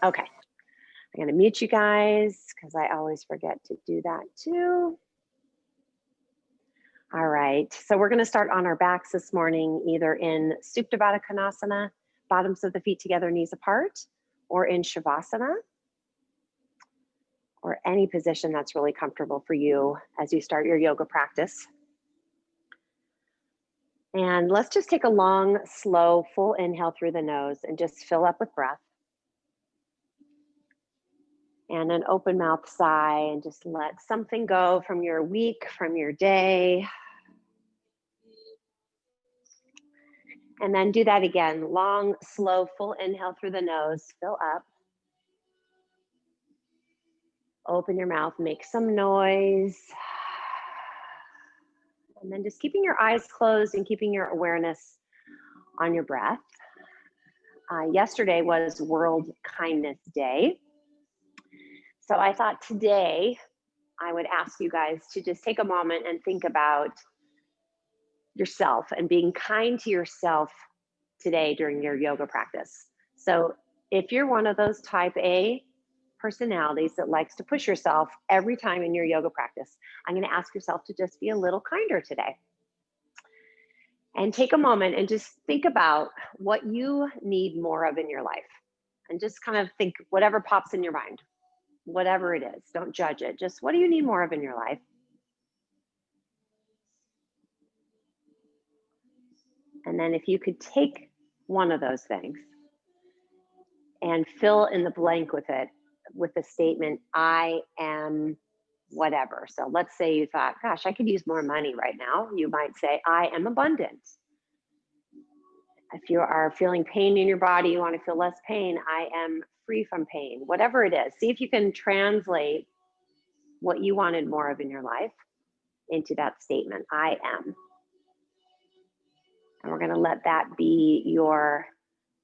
Okay, I'm gonna mute you guys because I always forget to do that too. All right, so we're gonna start on our backs this morning, either in Supta Baddha Konasana, bottoms of the feet together, knees apart, or in Shavasana, or any position that's really comfortable for you as you start your yoga practice. And let's just take a long, slow, full inhale through the nose and just fill up with breath. And an open mouth sigh, and just let something go from your week, from your day. And then do that again. Long, slow, full inhale through the nose, fill up. Open your mouth, make some noise. And then just keeping your eyes closed and keeping your awareness on your breath. Yesterday was World Kindness Day. So I thought today I would ask you guys to just take a moment and think about yourself and being kind to yourself today during your yoga practice. So if you're one of those type A personalities that likes to push yourself every time in your yoga practice, I'm going to ask yourself to just be a little kinder today. And take a moment and just think about what you need more of in your life. And just kind of think whatever pops in your mind, whatever it is. Don't judge it. Just what do you need more of in your life? And then if you could take one of those things and fill in the blank with it, with the statement, I am whatever. So let's say you thought, gosh, I could use more money right now. You might say, I am abundant. If you are feeling pain in your body, you want to feel less pain, I am free from pain. Whatever it is, see if you can translate what you wanted more of in your life into that statement, I am. And we're going to let that be your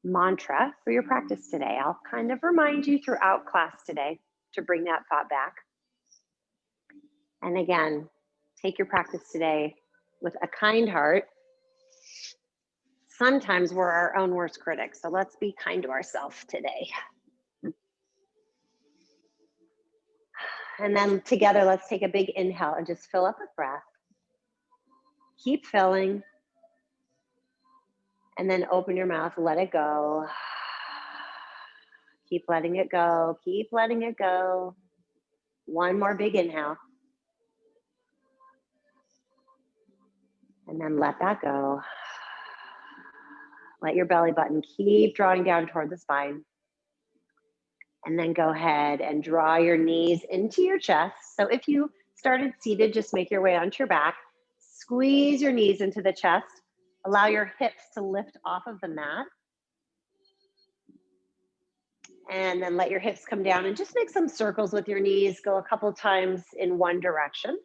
mantra for your practice today. I'll kind of remind you throughout class today to bring that thought back. And again, take your practice today with a kind heart. Sometimes we're our own worst critics, so let's be kind to ourselves today. And then together, let's take a big inhale and just fill up with breath. Keep filling. And then open your mouth, let it go. Keep letting it go, keep letting it go. One more big inhale. And then let that go. Let your belly button keep drawing down toward the spine. And then go ahead and draw your knees into your chest. So if you started seated, just make your way onto your back. Squeeze your knees into the chest. Allow your hips to lift off of the mat. And then let your hips come down and just make some circles with your knees. Go a couple times in one direction.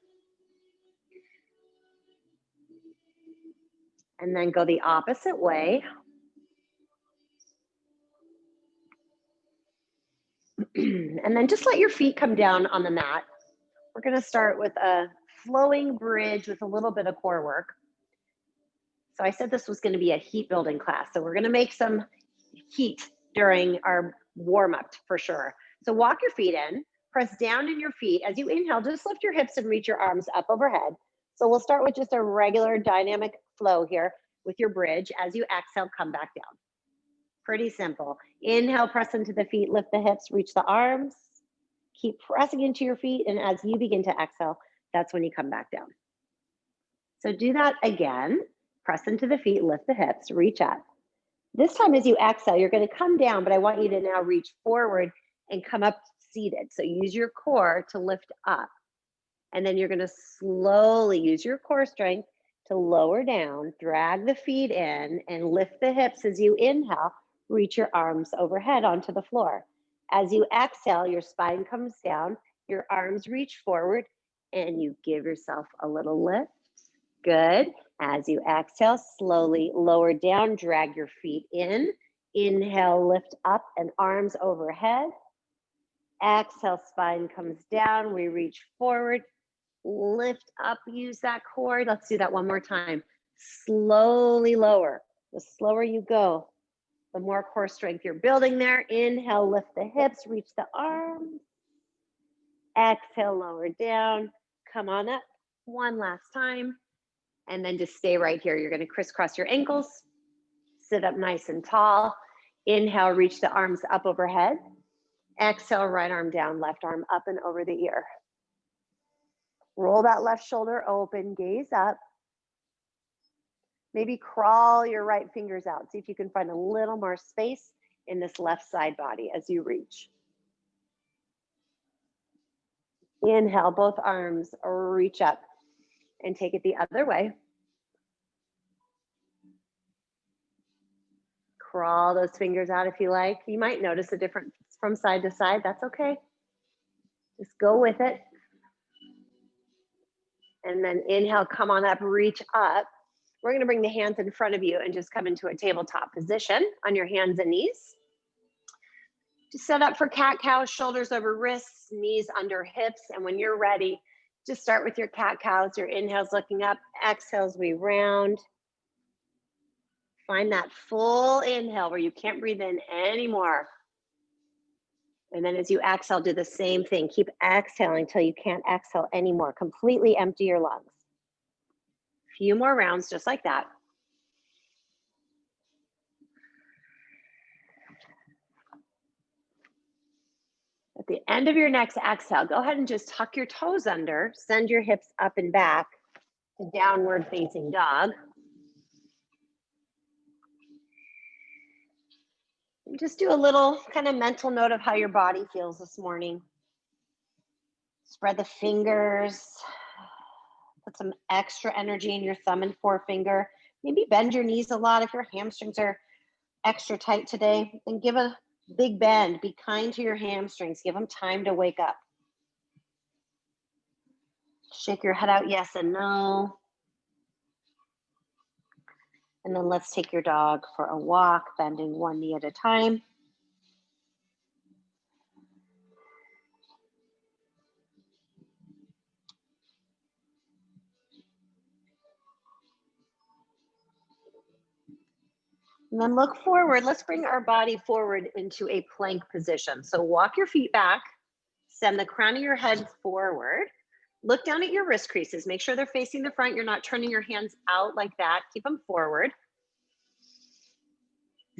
And then go the opposite way. And then just let your feet come down on the mat. We're going to start with a flowing bridge with a little bit of core work. So I said this was going to be a heat building class. So we're going to make some heat during our warm up for sure. So walk your feet in, press down in your feet. As you inhale, just lift your hips and reach your arms up overhead. So we'll start with just a regular dynamic flow here with your bridge. As you exhale, come back down. Pretty simple. Inhale, press into the feet, lift the hips, reach the arms. Keep pressing into your feet. And as you begin to exhale, that's when you come back down. So do that again. Press into the feet, lift the hips, reach up. This time as you exhale, you're going to come down, but I want you to now reach forward and come up seated. So use your core to lift up. And then you're going to slowly use your core strength to lower down, drag the feet in, and lift the hips as you inhale. Reach your arms overhead onto the floor. As you exhale, your spine comes down, your arms reach forward, and you give yourself a little lift. Good. As you exhale, slowly lower down, drag your feet in. Inhale, lift up and arms overhead. Exhale, spine comes down. We reach forward, lift up, use that core. Let's do that one more time. Slowly lower. The slower you go, The more core strength you're building there. Inhale, lift the hips, reach the arms. Exhale, lower down. Come on up one last time. And then just stay right here. You're going to crisscross your ankles. Sit up nice and tall. Inhale, reach the arms up overhead. Exhale, right arm down, left arm up and over the ear. Roll that left shoulder open, gaze up. Maybe crawl your right fingers out. See if you can find a little more space in this left side body as you reach. Inhale, both arms reach up and take it the other way. Crawl those fingers out if you like. You might notice a difference from side to side. That's okay. Just go with it. And then inhale, come on up, reach up. We're gonna bring the hands in front of you and just come into a tabletop position on your hands and knees. Just set up for cat-cow, shoulders over wrists, knees under hips. And when you're ready, just start with your cat-cows. Your inhales looking up, exhales, we round. Find that full inhale where you can't breathe in anymore. And then as you exhale, do the same thing. Keep exhaling until you can't exhale anymore. Completely empty your lungs. Few more rounds just like that. At the end of your next exhale, go ahead and just tuck your toes under. Send your hips up and back to downward facing dog. Just do a little kind of mental note of how your body feels this morning. Spread the fingers. Put some extra energy in your thumb and forefinger. Maybe bend your knees a lot if your hamstrings are extra tight today. Then give a big bend. Be kind to your hamstrings. Give them time to wake up. Shake your head out, yes and no. And then let's take your dog for a walk, bending one knee at a time. And then look forward. Let's bring our body forward into a plank position. So walk your feet back, send the crown of your head forward. Look down at your wrist creases. Make sure they're facing the front. You're not turning your hands out like that. Keep them forward.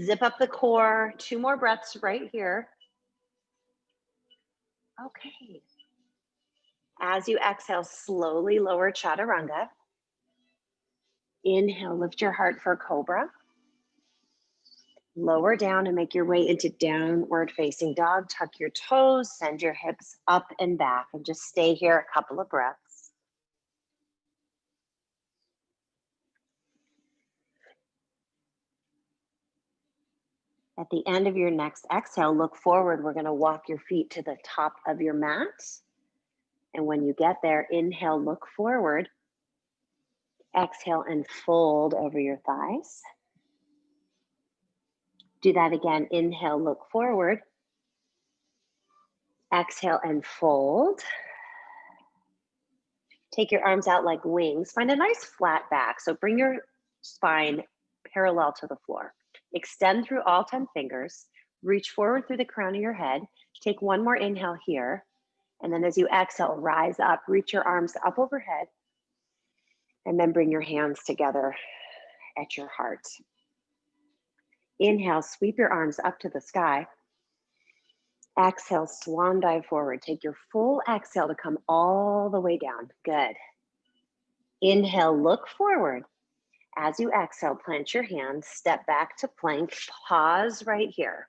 Zip up the core. 2 more breaths right here. Okay. As you exhale, slowly lower chaturanga. Inhale, lift your heart for cobra. Lower down and make your way into downward facing dog. Tuck your toes, send your hips up and back, and just stay here a couple of breaths. At the end of your next exhale, look forward. We're going to walk your feet to the top of your mat. And when you get there, inhale, look forward. Exhale and fold over your thighs. Do that again. Inhale, look forward. Exhale and fold. Take your arms out like wings. Find a nice flat back. So bring your spine parallel to the floor. Extend through all 10 fingers. Reach forward through the crown of your head. Take one more inhale here. And then as you exhale, rise up. Reach your arms up overhead. And then bring your hands together at your heart. Inhale, sweep your arms up to the sky. Exhale, swan dive forward. Take your full exhale to come all the way down. Good. Inhale, look forward. As you exhale, plant your hands, step back to plank, pause right here.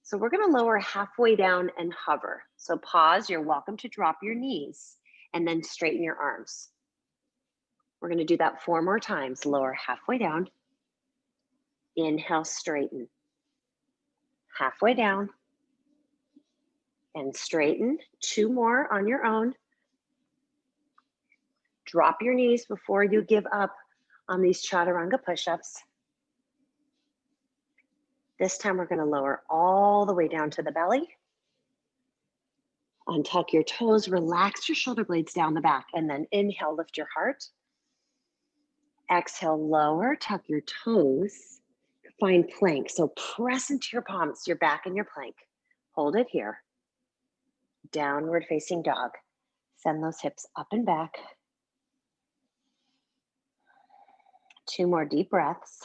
So we're gonna lower halfway down and hover. So pause, you're welcome to drop your knees and then straighten your arms. We're gonna do that 4 more times. Lower halfway down. Inhale, straighten. Halfway down. And straighten. 2 more on your own. Drop your knees before you give up on these chaturanga push-ups. This time we're going to lower all the way down to the belly. Untuck your toes, relax your shoulder blades down the back, and then inhale, lift your heart. Exhale, lower, tuck your toes. Find plank. So press into your palms, your back in your plank. Hold it here. Downward facing dog. Send those hips up and back. 2 more deep breaths.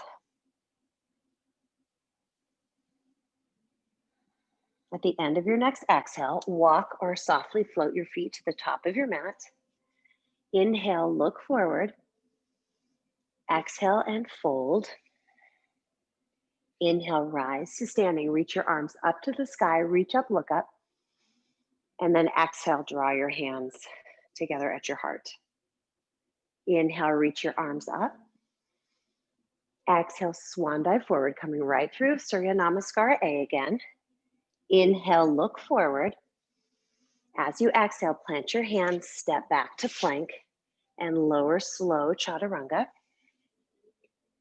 At the end of your next exhale, walk or softly float your feet to the top of your mat. Inhale, look forward. Exhale and fold. Inhale, rise to standing. Reach your arms up to the sky. Reach up, look up. And then exhale, draw your hands together at your heart. Inhale, reach your arms up. Exhale, swan dive forward, coming right through Surya Namaskara A again. Inhale, look forward. As you exhale, plant your hands, step back to plank, and lower slow chaturanga.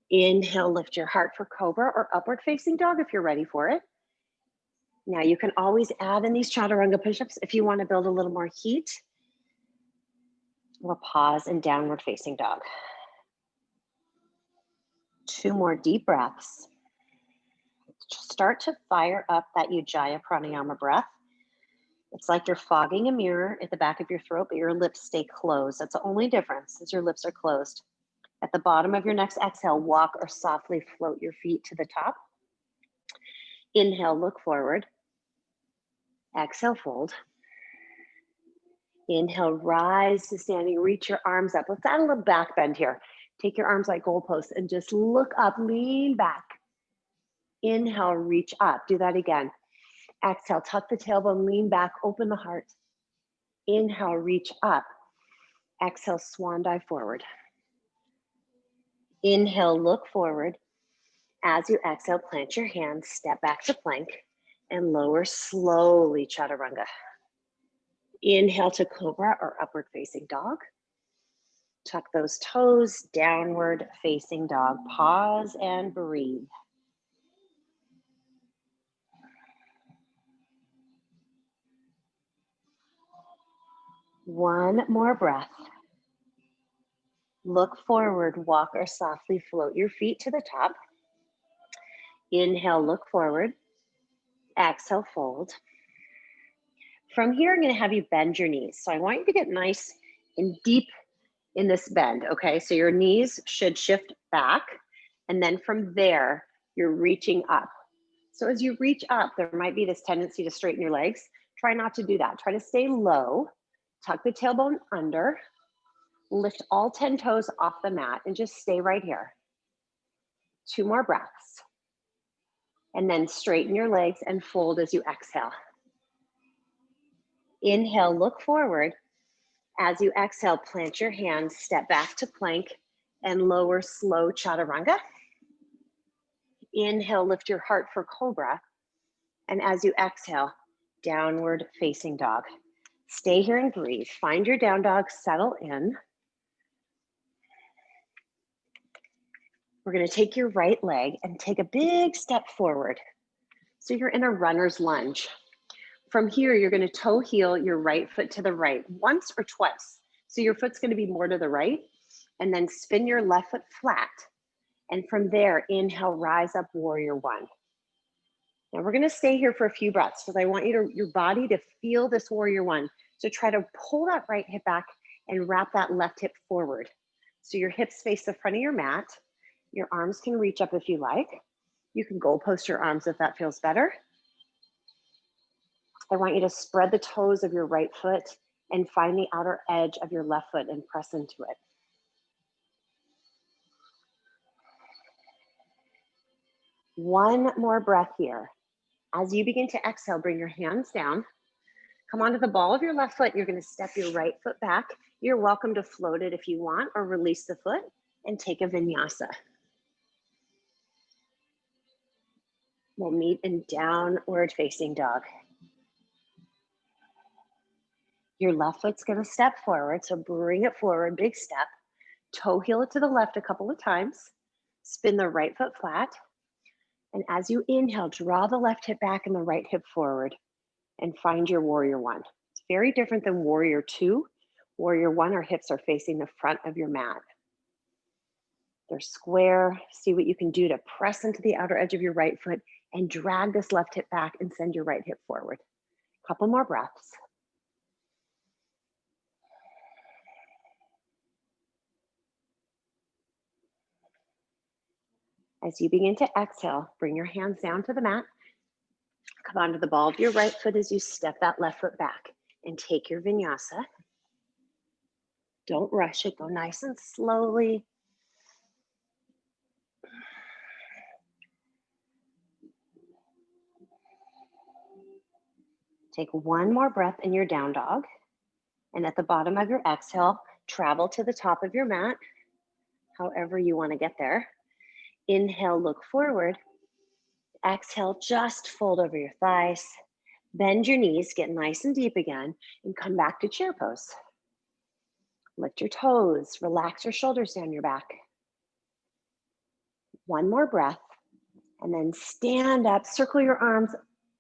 Inhale, lift your heart for cobra or upward facing dog if you're ready for it. Now you can always add in these chaturanga push-ups if you want to build a little more heat. Or pause and downward facing dog. 2 more deep breaths. Start to fire up that Ujjayi pranayama breath. It's like you're fogging a mirror at the back of your throat, but your lips stay closed. That's the only difference, is your lips are closed. At the bottom of your next exhale, walk or softly float your feet to the top. Inhale, look forward. Exhale, fold. Inhale, rise to standing, reach your arms up. Let's add a little back bend here. Take your arms like goalposts and just look up, lean back. Inhale, reach up. Do that again. Exhale, tuck the tailbone, lean back, open the heart. Inhale, reach up. Exhale, swan dive forward. Inhale, look forward. As you exhale, plant your hands, step back to plank, and lower slowly, chaturanga. Inhale to cobra or upward facing dog. Tuck those toes, downward facing dog. Pause and breathe. One more breath. Look forward, walk or softly float your feet to the top. Inhale, look forward. Exhale, fold. From here, I'm going to have you bend your knees. So I want you to get nice and deep in this bend, okay? So your knees should shift back, and then from there, you're reaching up. So as you reach up, there might be this tendency to straighten your legs. Try not to do that. Try to stay low, tuck the tailbone under, lift all 10 toes off the mat, and just stay right here. 2 more breaths. And then straighten your legs and fold as you exhale. Inhale, look forward. As you exhale, plant your hands, step back to plank, and lower slow chaturanga. Inhale, lift your heart for cobra. And as you exhale, downward facing dog. Stay here and breathe. Find your down dog, settle in. We're going to take your right leg and take a big step forward. So you're in a runner's lunge. From here, you're going to toe heel your right foot to the right once or twice. So your foot's going to be more to the right, and then spin your left foot flat. And from there, inhale, rise up, warrior one. Now we're going to stay here for a few breaths because I want your body to feel this warrior one. So try to pull that right hip back and wrap that left hip forward. So your hips face the front of your mat. Your arms can reach up if you like. You can goalpost your arms if that feels better. I want you to spread the toes of your right foot and find the outer edge of your left foot and press into it. One more breath here. As you begin to exhale, bring your hands down. Come onto the ball of your left foot. You're going to step your right foot back. You're welcome to float it if you want, or release the foot and take a vinyasa. We'll meet in downward facing dog. Your left foot's going to step forward, so bring it forward, big step. Toe heel it to the left a couple of times. Spin the right foot flat. And as you inhale, draw the left hip back and the right hip forward and find your warrior one. It's very different than warrior two. Warrior one, our hips are facing the front of your mat. They're square. See what you can do to press into the outer edge of your right foot and drag this left hip back and send your right hip forward. Couple more breaths. As you begin to exhale, bring your hands down to the mat. Come onto the ball of your right foot as you step that left foot back and take your vinyasa. Don't rush it, go nice and slowly. Take one more breath in your down dog. And at the bottom of your exhale, travel to the top of your mat, however you want to get there. Inhale, look forward. Exhale, just fold over your thighs. Bend your knees, get nice and deep again, and come back to chair pose. Lift your toes, relax your shoulders down your back. One more breath, and then stand up, circle your arms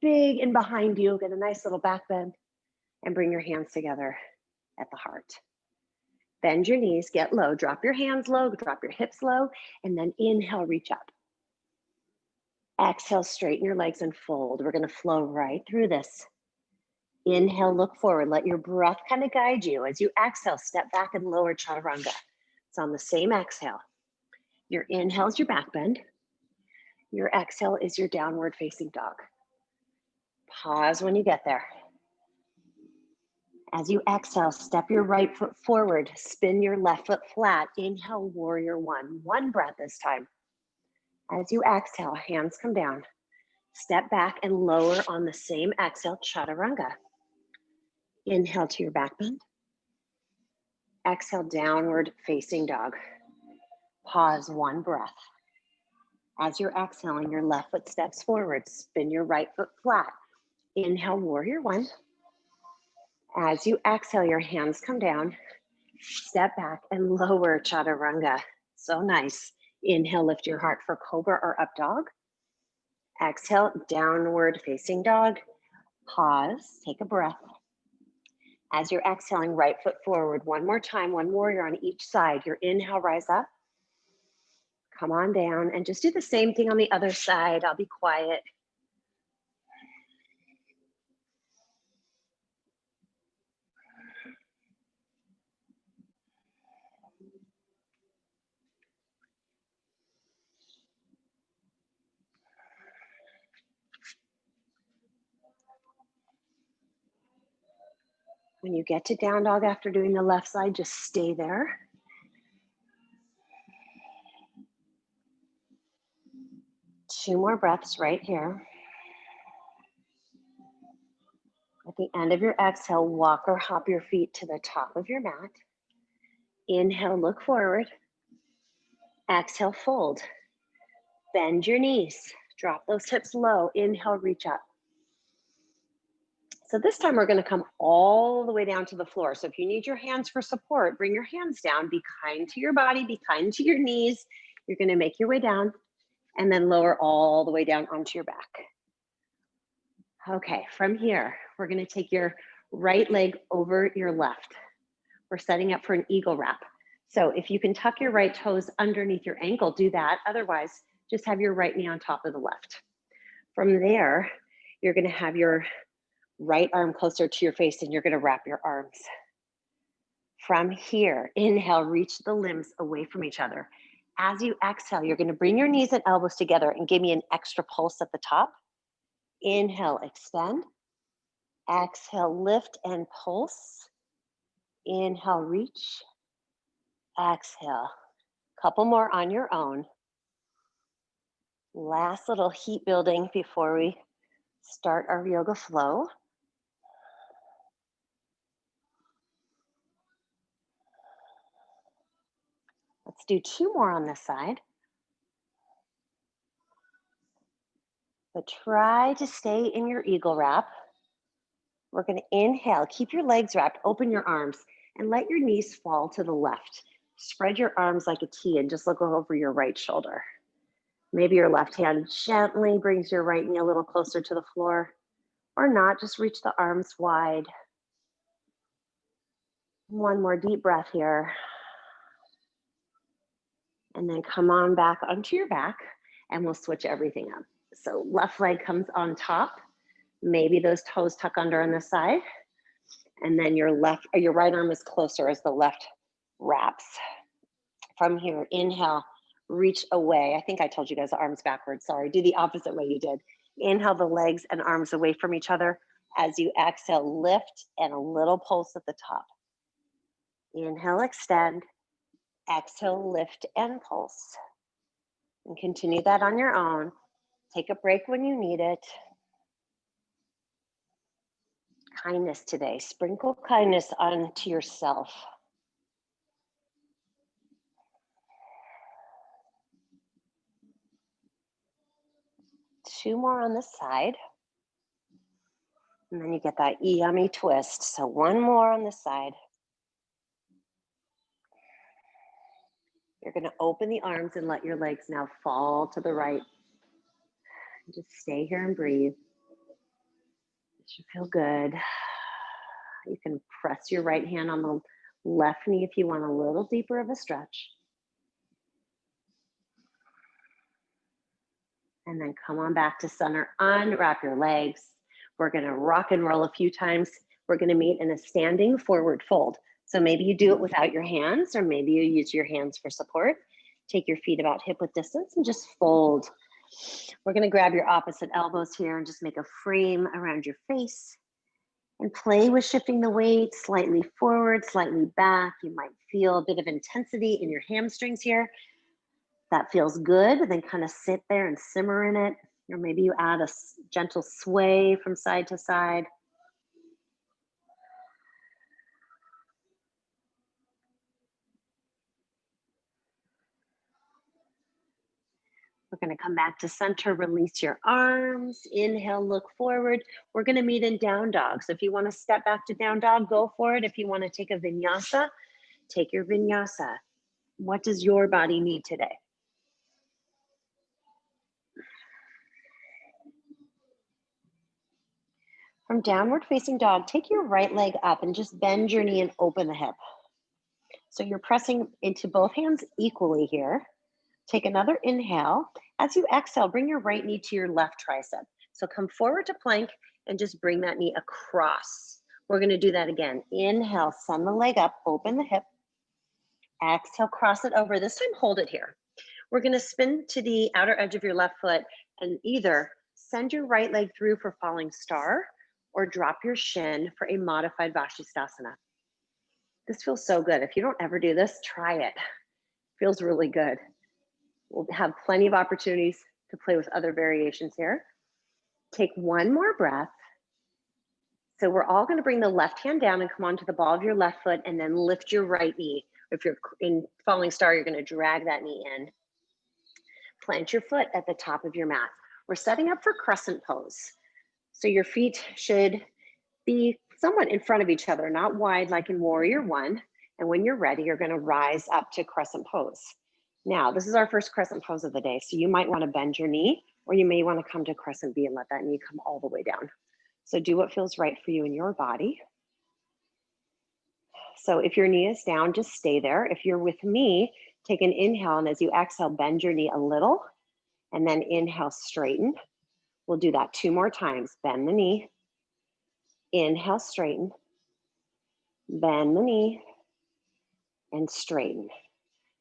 big and behind you, get a nice little back bend, and bring your hands together at the heart. Bend your knees, get low, drop your hands low, drop your hips low, and then inhale, reach up. Exhale, straighten your legs and fold. We're gonna flow right through this. Inhale, look forward. Let your breath kind of guide you. As you exhale, step back and lower chaturanga. It's on the same exhale. Your inhale is your back bend. Your exhale is your downward facing dog. Pause when you get there. As you exhale, step your right foot forward, spin your left foot flat. Inhale, warrior one. One breath this time. As you exhale, hands come down. Step back and lower on the same exhale, chaturanga. Inhale to your back bend. Exhale, downward facing dog. Pause, one breath. As you're exhaling, your left foot steps forward. Spin your right foot flat. Inhale, warrior one. As you exhale, your hands come down. Step back and lower chaturanga. So nice. Inhale, lift your heart for cobra or up dog. Exhale, downward facing dog. Pause, take a breath. As you're exhaling, right foot forward. One more time, one warrior on each side. Your inhale, rise up. Come on down and just do the same thing on the other side. I'll be quiet. When you get to down dog after doing the left side, just stay there. Two more breaths right here. At the end of your exhale, walk or hop your feet to the top of your mat. Inhale, look forward. Exhale, fold. Bend your knees. Drop those hips low. Inhale, reach up. So this time we're going to come all the way down to the floor. So if you need your hands for support, bring your hands down. Be kind to your body. Be kind to your knees. You're going to make your way down and then lower all the way down onto your back. Okay, from here, we're going to take your right leg over your left. We're setting up for an eagle wrap. So if you can tuck your right toes underneath your ankle, do that. Otherwise, just have your right knee on top of the left. From there, you're going to have your right arm closer to your face and you're going to wrap your arms. From here, inhale, reach the limbs away from each other. As you exhale, you're going to bring your knees and elbows together and give me an extra pulse at the top. Inhale, extend. Exhale, lift and pulse. Inhale, reach. Exhale. Couple more on your own. Last little heat building before we start our yoga flow. Let's do two more on this side. But try to stay in your eagle wrap. We're going to inhale, keep your legs wrapped, open your arms, and let your knees fall to the left. Spread your arms like a T and just look over your right shoulder. Maybe your left hand gently brings your right knee a little closer to the floor, or not, just reach the arms wide. One more deep breath here. And then come on back onto your back and we'll switch everything up. So left leg comes on top. Maybe those toes tuck under on the side. And then your left or your right arm is closer as the left wraps. From here, inhale, reach away. I think I told you guys the arms backwards. Sorry, do the opposite way you did. Inhale the legs and arms away from each other. As you exhale, lift and a little pulse at the top. Inhale, extend. Exhale, lift and pulse. And continue that on your own. Take a break when you need it. Kindness today. Sprinkle kindness onto yourself. Two more on this side. And then you get that yummy twist. So one more on this side. You're going to open the arms and let your legs now fall to the right. Just stay here and breathe. It should feel good. You can press your right hand on the left knee if you want a little deeper of a stretch. And then come on back to center, unwrap your legs. We're gonna rock and roll a few times. We're gonna meet in a standing forward fold. So maybe you do it without your hands, or maybe you use your hands for support. Take your feet about hip width distance and just fold. We're gonna grab your opposite elbows here and just make a frame around your face and play with shifting the weight slightly forward, slightly back. You might feel a bit of intensity in your hamstrings here. That feels good, then kind of sit there and simmer in it. Or maybe you add a gentle sway from side to side. We're gonna come back to center, release your arms. Inhale, look forward. We're gonna meet in down dog. So if you wanna step back to down dog, go for it. If you wanna take a vinyasa, take your vinyasa. What does your body need today? From downward facing dog, take your right leg up and just bend your knee and open the hip. So you're pressing into both hands equally here. Take another inhale. As you exhale, bring your right knee to your left tricep. So come forward to plank and just bring that knee across. We're gonna do that again. Inhale, send the leg up, open the hip. Exhale, cross it over. This time, hold it here. We're gonna spin to the outer edge of your left foot and either send your right leg through for falling star or drop your shin for a modified Vashisthasana. This feels so good. If you don't ever do this, try it. Feels really good. We'll have plenty of opportunities to play with other variations here. Take one more breath. So we're all gonna bring the left hand down and come onto the ball of your left foot and then lift your right knee. If you're in falling star, you're gonna drag that knee in. Plant your foot at the top of your mat. We're setting up for crescent pose. So your feet should be somewhat in front of each other, not wide like in warrior one. And when you're ready, you're gonna rise up to crescent pose. Now, this is our first crescent pose of the day. So you might wanna bend your knee or you may wanna come to crescent B and let that knee come all the way down. So do what feels right for you in your body. So if your knee is down, just stay there. If you're with me, take an inhale, and as you exhale, bend your knee a little, and then inhale, straighten. We'll do that 2 more times. Bend the knee, inhale, straighten, bend the knee, and straighten.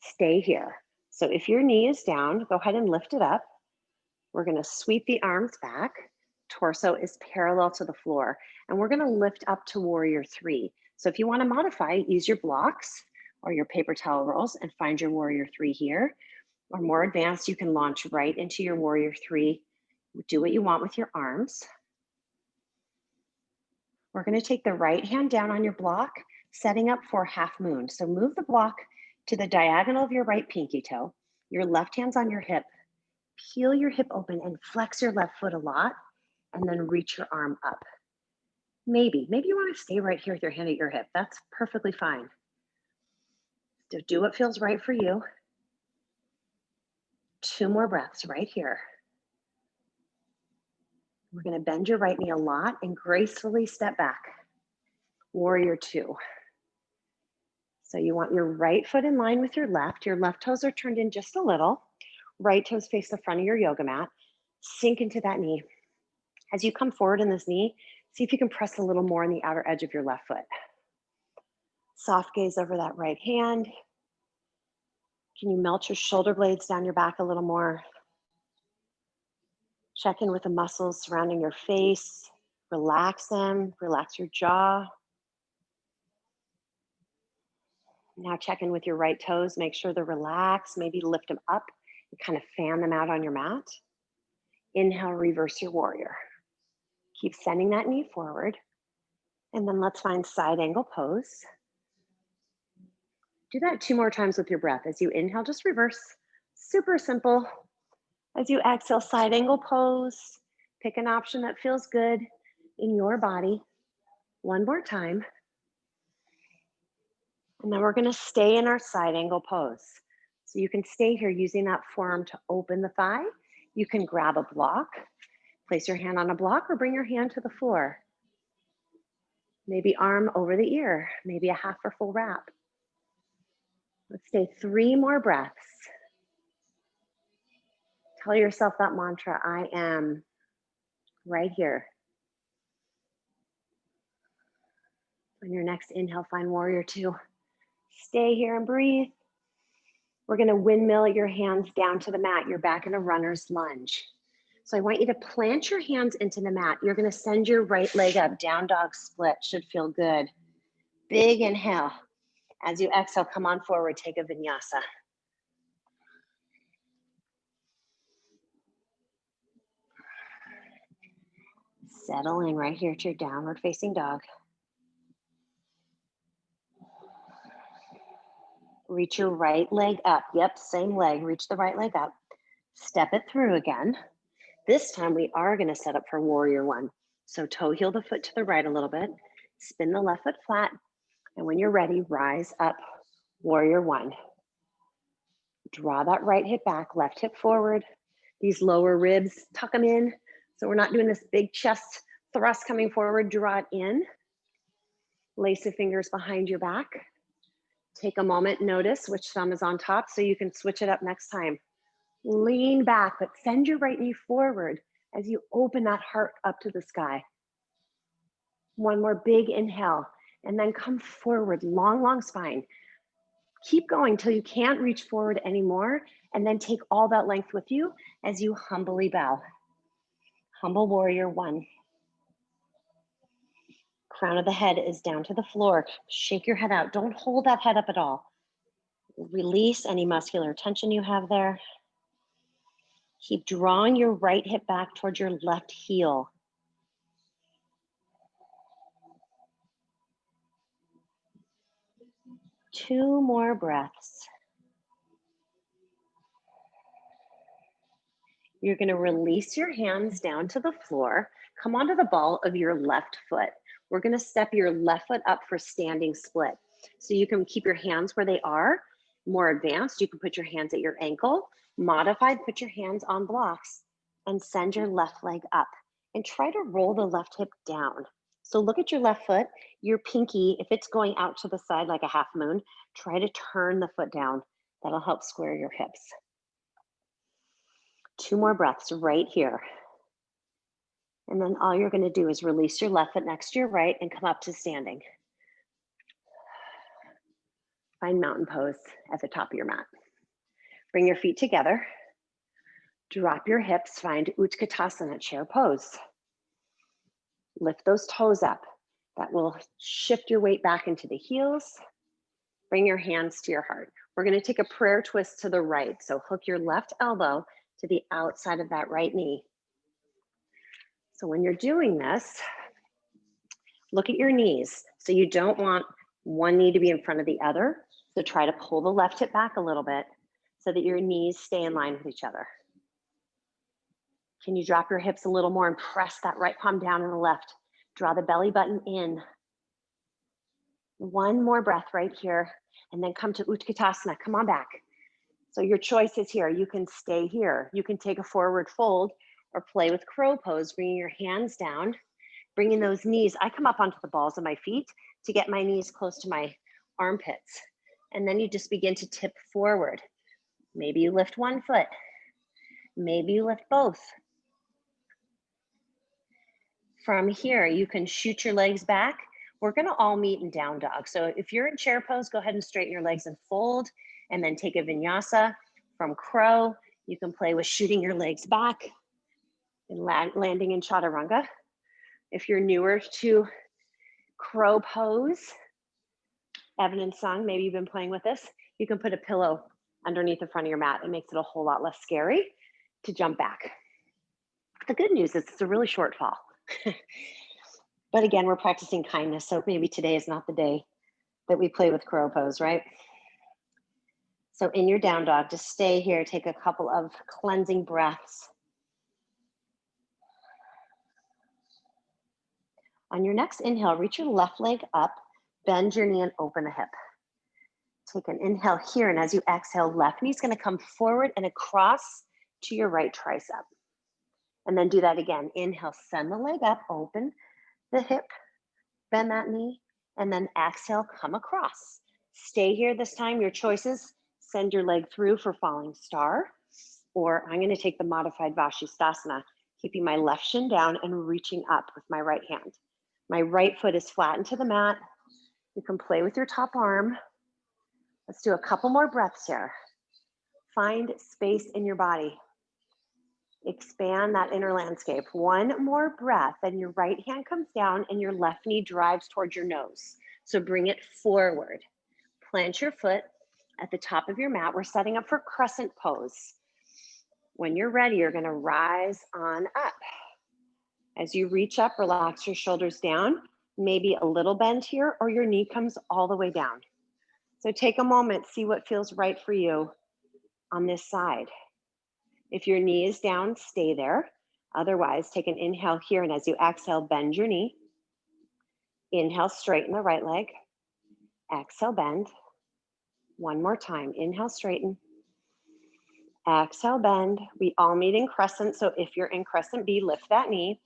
Stay here. So if your knee is down, go ahead and lift it up. We're gonna sweep the arms back. Torso is parallel to the floor. And we're gonna lift up to warrior 3. So if you wanna modify, use your blocks or your paper towel rolls and find your warrior 3 here. Or more advanced, you can launch right into your warrior 3. Do what you want with your arms. We're gonna take the right hand down on your block, setting up for half moon. So move the block to the diagonal of your right pinky toe. Your left hand's on your hip. Peel your hip open and flex your left foot a lot, and then reach your arm up. Maybe you wanna stay right here with your hand at your hip. That's perfectly fine. So do what feels right for you. 2 more breaths right here. We're gonna bend your right knee a lot and gracefully step back. Warrior 2. So you want your right foot in line with your left. Your left toes are turned in just a little. Right toes face the front of your yoga mat. Sink into that knee. As you come forward in this knee, see if you can press a little more on the outer edge of your left foot. Soft gaze over that right hand. Can you melt your shoulder blades down your back a little more? Check in with the muscles surrounding your face. Relax them, relax your jaw. Now check in with your right toes. Make sure they're relaxed. Maybe lift them up and kind of fan them out on your mat. Inhale, reverse your warrior. Keep sending that knee forward. And then let's find side angle pose. Do that 2 more times with your breath. As you inhale, just reverse. Super simple. As you exhale, side angle pose. Pick an option that feels good in your body. 1 more time. And then we're going to stay in our side angle pose. So you can stay here using that forearm to open the thigh. You can grab a block, place your hand on a block, or bring your hand to the floor. Maybe arm over the ear, maybe a half or full wrap. Let's stay 3 more breaths. Tell yourself that mantra, I am right here. On your next inhale, find warrior 2. Stay here and breathe. We're going to windmill your hands down to the mat. You're back in a runner's lunge. So I want you to plant your hands into the mat. You're going to send your right leg up. Down dog split should feel good. Big inhale. As you exhale, come on forward. Take a vinyasa. Settle in right here to your downward facing dog. Reach your right leg up. Yep, same leg. Reach the right leg up. Step it through again. This time we are going to set up for warrior 1. So toe heel the foot to the right a little bit. Spin the left foot flat. And when you're ready, rise up, warrior 1. Draw that right hip back, left hip forward. These lower ribs, tuck them in. So we're not doing this big chest thrust coming forward. Draw it in. Lace the fingers behind your back. Take a moment, notice which thumb is on top so you can switch it up next time. Lean back, but send your right knee forward as you open that heart up to the sky. 1 more big inhale, and then come forward, long, long spine. Keep going till you can't reach forward anymore, and then take all that length with you as you humbly bow. Humble warrior 1. Crown of the head is down to the floor. Shake your head out. Don't hold that head up at all. Release any muscular tension you have there. Keep drawing your right hip back towards your left heel. Two more breaths. You're going to release your hands down to the floor. Come onto the ball of your left foot. We're going to step your left foot up for standing split. So you can keep your hands where they are. More advanced, you can put your hands at your ankle. Modified, put your hands on blocks and send your left leg up. And try to roll the left hip down. So look at your left foot, your pinky, if it's going out to the side like a half moon, try to turn the foot down. That'll help square your hips. 2 more breaths right here. And then all you're going to do is release your left foot next to your right and come up to standing. Find mountain pose at the top of your mat. Bring your feet together. Drop your hips. Find Utkatasana, chair pose. Lift those toes up. That will shift your weight back into the heels. Bring your hands to your heart. We're going to take a prayer twist to the right. So hook your left elbow to the outside of that right knee. So when you're doing this, look at your knees. So you don't want one knee to be in front of the other. So try to pull the left hip back a little bit so that your knees stay in line with each other. Can you drop your hips a little more and press that right palm down on the left? Draw the belly button in. 1 more breath right here, and then come to Utkatasana. Come on back. So your choice is here. You can stay here. You can take a forward fold or play with crow pose, bringing your hands down, bringing those knees. I come up onto the balls of my feet to get my knees close to my armpits. And then you just begin to tip forward. Maybe you lift one foot. Maybe you lift both. From here, you can shoot your legs back. We're gonna all meet in down dog. So if you're in chair pose, go ahead and straighten your legs and fold, and then take a vinyasa. From crow, you can play with shooting your legs back and landing in chaturanga. If you're newer to crow pose, Evan and Sung, maybe you've been playing with this, you can put a pillow underneath the front of your mat. It makes it a whole lot less scary to jump back. The good news is it's a really short fall. But again, we're practicing kindness, so maybe today is not the day that we play with crow pose, right? So in your down dog, just stay here, take a couple of cleansing breaths. On your next inhale, reach your left leg up, bend your knee and open the hip. Take an inhale here, and as you exhale, left knee's gonna come forward and across to your right tricep. And then do that again. Inhale, send the leg up, open the hip, bend that knee, and then exhale, come across. Stay here this time, your choices. Send your leg through for falling star, or I'm gonna take the modified Vashisthasana, keeping my left shin down and reaching up with my right hand. My right foot is flattened to the mat. You can play with your top arm. Let's do a couple more breaths here. Find space in your body. Expand that inner landscape. One more breath, and your right hand comes down and your left knee drives towards your nose. So bring it forward. Plant your foot at the top of your mat. We're setting up for crescent pose. When you're ready, you're gonna rise on up. As you reach up, relax your shoulders down, maybe a little bend here, or your knee comes all the way down. So take a moment, see what feels right for you on this side. If your knee is down, stay there. Otherwise, take an inhale here, and as you exhale, bend your knee. Inhale, straighten the right leg. Exhale, bend. One more time. Inhale, straighten. Exhale, bend. We all meet in crescent, so if you're in crescent B, lift that knee.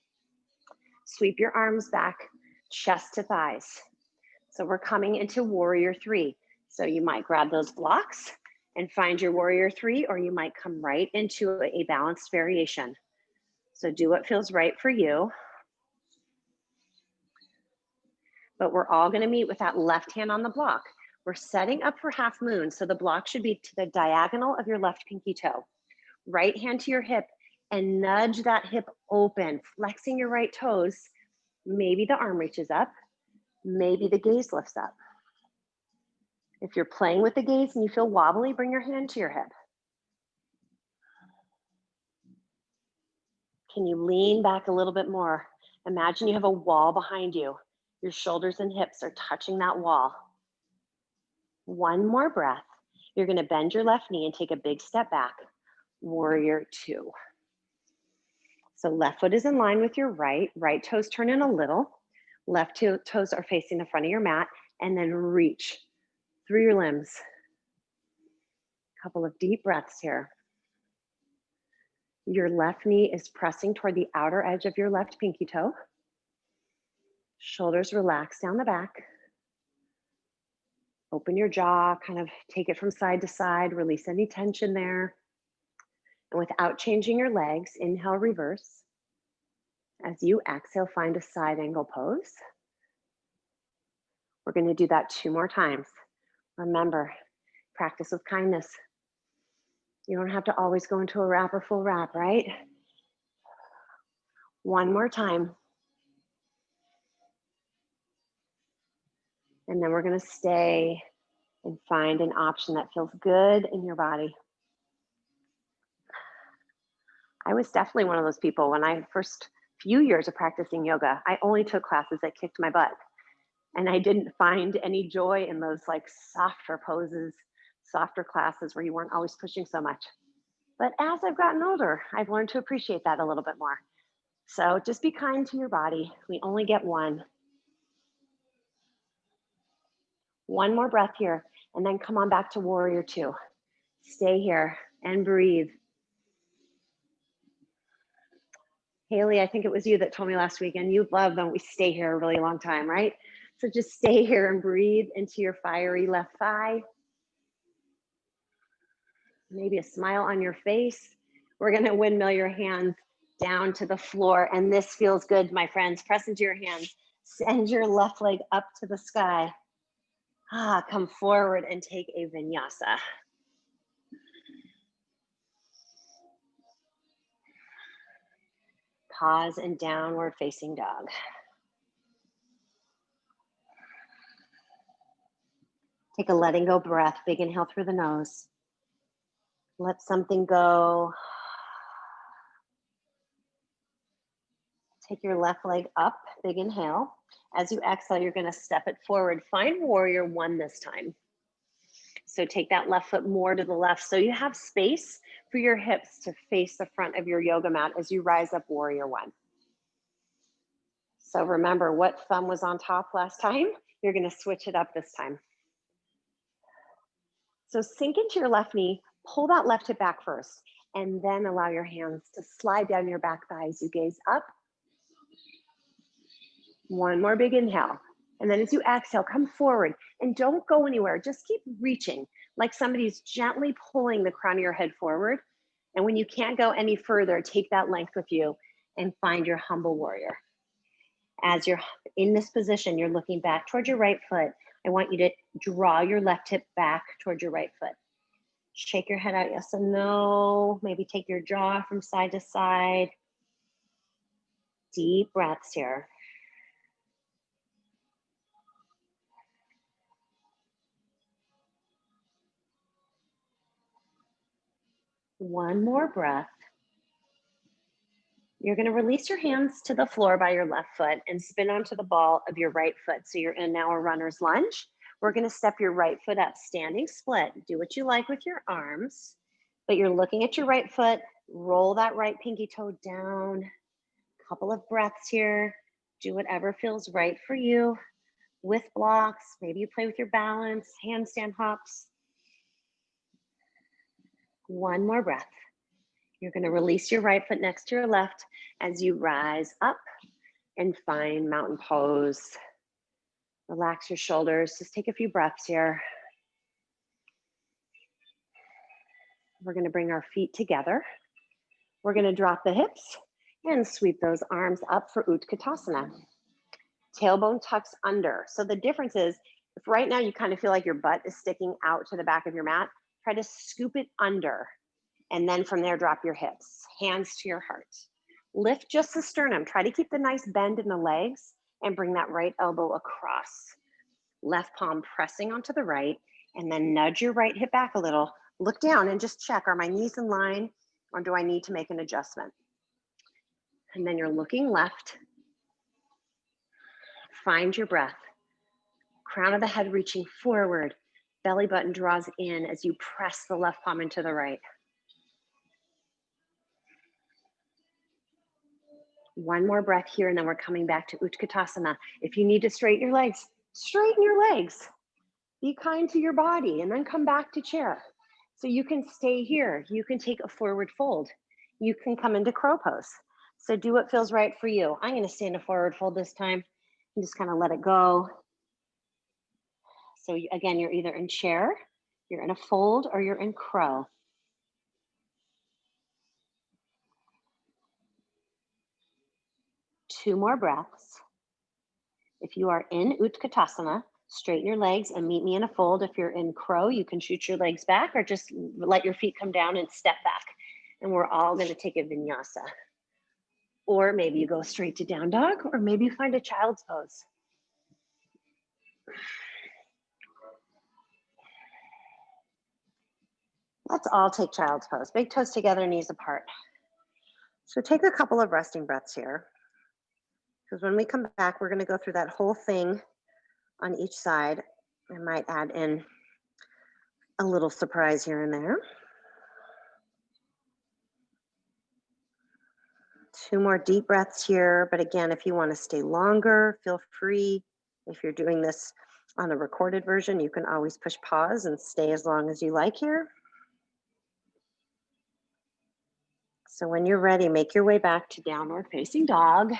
Sweep your arms back, chest to thighs. So we're coming into warrior three. So you might grab those blocks and find your warrior three, or you might come right into a balanced variation. So do what feels right for you. But we're all gonna meet with that left hand on the block. We're setting up for half moon, so the block should be to the diagonal of your left pinky toe. Right hand to your hip and nudge that hip open, flexing your right toes. Maybe the arm reaches up, maybe the gaze lifts up. If you're playing with the gaze and you feel wobbly, bring your hand to your hip. Can you lean back a little bit more? Imagine you have a wall behind you. Your shoulders and hips are touching that wall. One more breath. You're gonna bend your left knee and take a big step back. Warrior two. So left foot is in line with your right. Right toes turn in a little. Left toes are facing the front of your mat, and then reach through your limbs. Couple of deep breaths here. Your left knee is pressing toward the outer edge of your left pinky toe. Shoulders relax down the back. Open your jaw, kind of take it from side to side, release any tension there. And without changing your legs, inhale, reverse. As you exhale, find a side angle pose. We're gonna do that 2 more times. Remember, practice with kindness. You don't have to always go into a wrap or full wrap, right? One more time. And then we're gonna stay and find an option that feels good in your body. I was definitely one of those people when I first few years of practicing yoga, I only took classes that kicked my butt. And I didn't find any joy in those like softer poses, softer classes where you weren't always pushing so much. But as I've gotten older, I've learned to appreciate that a little bit more. So just be kind to your body. We only get one. One more breath here, and then come on back to warrior two. Stay here and breathe. Haley, I think it was you that told me last week, and you love when we stay here a really long time, right? So just stay here and breathe into your fiery left thigh. Maybe a smile on your face. We're gonna windmill your hands down to the floor, and this feels good, my friends. Press into your hands. Send your left leg up to the sky. Come forward and take a vinyasa. Pause and downward facing dog. Take a letting go breath. Big inhale through the nose. Let something go. Take your left leg up, big inhale. As you exhale, you're gonna step it forward. Find warrior one this time. So take that left foot more to the left so you have space for your hips to face the front of your yoga mat as you rise up warrior one. So remember what thumb was on top last time? You're gonna switch it up this time. So sink into your left knee, pull that left hip back first, and then allow your hands to slide down your back thighs. You gaze up. One more big inhale. And then as you exhale, come forward and don't go anywhere. Just keep reaching like somebody's gently pulling the crown of your head forward. And when you can't go any further, take that length with you and find your humble warrior. As you're in this position, you're looking back toward your right foot. I want you to draw your left hip back toward your right foot. Shake your head out, yes and no. Maybe take your jaw from side to side. Deep breaths here. One more breath. You're going to release your hands to the floor by your left foot and spin onto the ball of your right foot. So you're in now a runner's lunge. We're going to step your right foot up, standing split. Do what you like with your arms, but you're looking at your right foot. Roll that right pinky toe down. Couple of breaths here. Do whatever feels right for you with blocks. Maybe you play with your balance, handstand hops. One more breath. You're going to release your right foot next to your left as you rise up and find mountain pose. Relax your shoulders. Just take a few breaths here. We're going to bring our feet together. We're going to drop the hips and sweep those arms up for Utkatasana. Tailbone tucks under. So the difference is, if right now you kind of feel like your butt is sticking out to the back of your mat, try to scoop it under. And then from there, drop your hips, hands to your heart. Lift just the sternum. Try to keep the nice bend in the legs and bring that right elbow across. Left palm pressing onto the right, and then nudge your right hip back a little. Look down and just check, are my knees in line or do I need to make an adjustment? And then you're looking left. Find your breath. Crown of the head reaching forward. Belly button draws in as you press the left palm into the right. One more breath here, and then we're coming back to Utkatasana. If you need to straighten your legs, straighten your legs. Be kind to your body, and then come back to chair. So you can stay here. You can take a forward fold. You can come into crow pose. So do what feels right for you. I'm going to stay in a forward fold this time and just kind of let it go. So again, you're either in chair, you're in a fold, or you're in crow. Two more breaths. If you are in Utkatasana, straighten your legs and meet me in a fold. If you're in crow, you can shoot your legs back or just let your feet come down and step back. And we're all going to take a vinyasa. Or maybe you go straight to down dog, or maybe you find a child's pose. Let's all take child's pose. Big toes together, knees apart. So take a couple of resting breaths here. Because when we come back, we're going to go through that whole thing on each side. I might add in a little surprise here and there. Two more deep breaths here. But again, if you want to stay longer, feel free. If you're doing this on a recorded version, you can always push pause and stay as long as you like here. So when you're ready, make your way back to downward facing dog.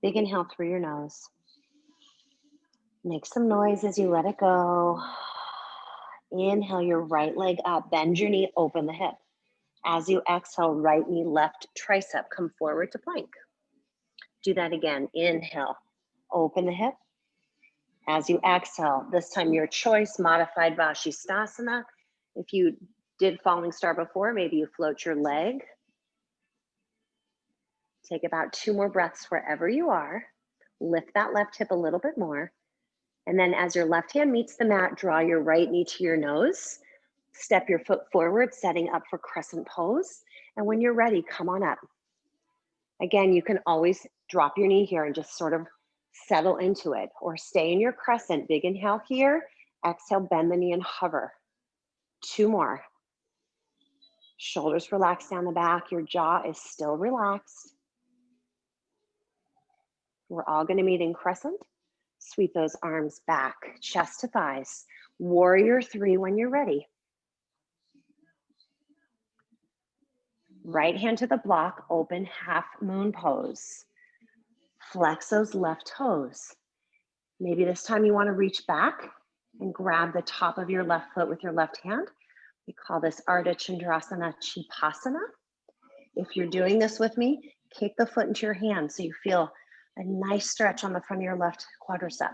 Big inhale through your nose. Make some noise as you let it go. Inhale your right leg up, bend your knee, open the hip. As you exhale, right knee, left tricep, come forward to plank. Do that again. Inhale, open the hip. As you exhale, this time your choice, modified Vashisthasana. If you did falling star before, maybe you float your leg. Take about 2 more breaths wherever you are. Lift that left hip a little bit more. And then as your left hand meets the mat, draw your right knee to your nose. Step your foot forward, setting up for crescent pose. And when you're ready, come on up. Again, you can always drop your knee here and just sort of settle into it, or stay in your crescent. Big inhale here. Exhale, bend the knee and hover. 2 more. Shoulders relaxed down the back. Your jaw is still relaxed. We're all going to meet in crescent. Sweep those arms back, chest to thighs. Warrior 3 when you're ready. Right hand to the block, open half moon pose. Flex those left toes. Maybe this time you want to reach back and grab the top of your left foot with your left hand. We call this Ardha Chandrasana Chipasana. If you're doing this with me, kick the foot into your hand so you feel a nice stretch on the front of your left quadricep.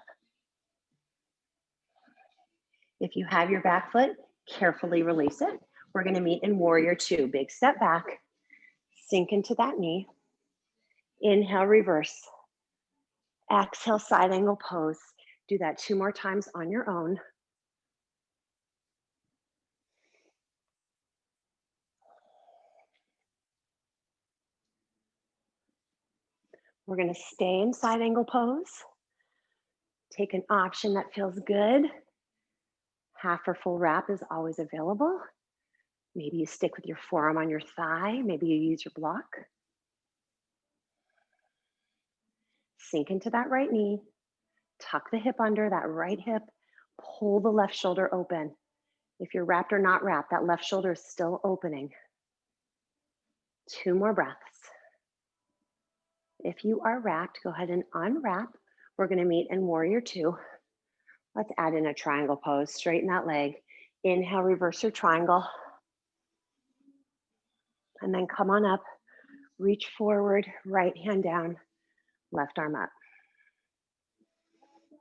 If you have your back foot, carefully release it. We're going to meet in Warrior 2. Big step back, sink into that knee. Inhale, reverse. Exhale, side angle pose. Do that 2 more times on your own. We're going to stay in side angle pose. Take an option that feels good. Half or full wrap is always available. Maybe you stick with your forearm on your thigh. Maybe you use your block. Sink into that right knee. Tuck the hip under, that right hip. Pull the left shoulder open. If you're wrapped or not wrapped, that left shoulder is still opening. 2 more breaths. If you are wrapped, go ahead and unwrap. We're going to meet in Warrior 2. Let's add in a triangle pose. Straighten that leg. Inhale, reverse your triangle. And then come on up. Reach forward, right hand down, left arm up.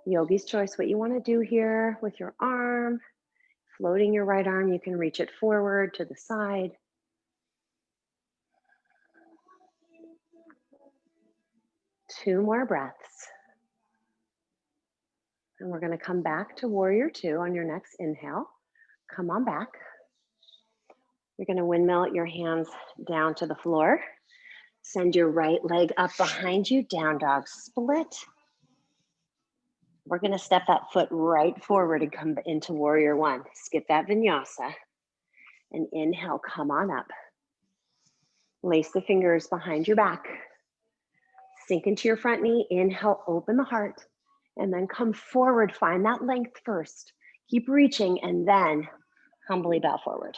Yogi's choice, what you want to do here with your arm. Floating your right arm, you can reach it forward to the side. Two more breaths. And we're going to come back to Warrior 2 on your next inhale. Come on back. You're going to windmill your hands down to the floor. Send your right leg up behind you, down dog split. We're going to step that foot right forward and come into Warrior 1. Skip that vinyasa. And inhale, come on up. Lace the fingers behind your back. Sink into your front knee. Inhale, open the heart. And then come forward. Find that length first. Keep reaching and then humbly bow forward.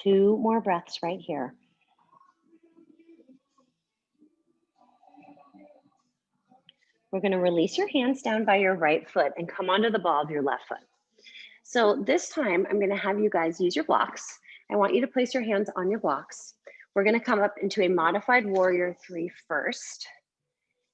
Two more breaths right here. We're going to release your hands down by your right foot and come onto the ball of your left foot. So this time, I'm going to have you guys use your blocks. I want you to place your hands on your blocks. We're going to come up into a modified Warrior 3 first.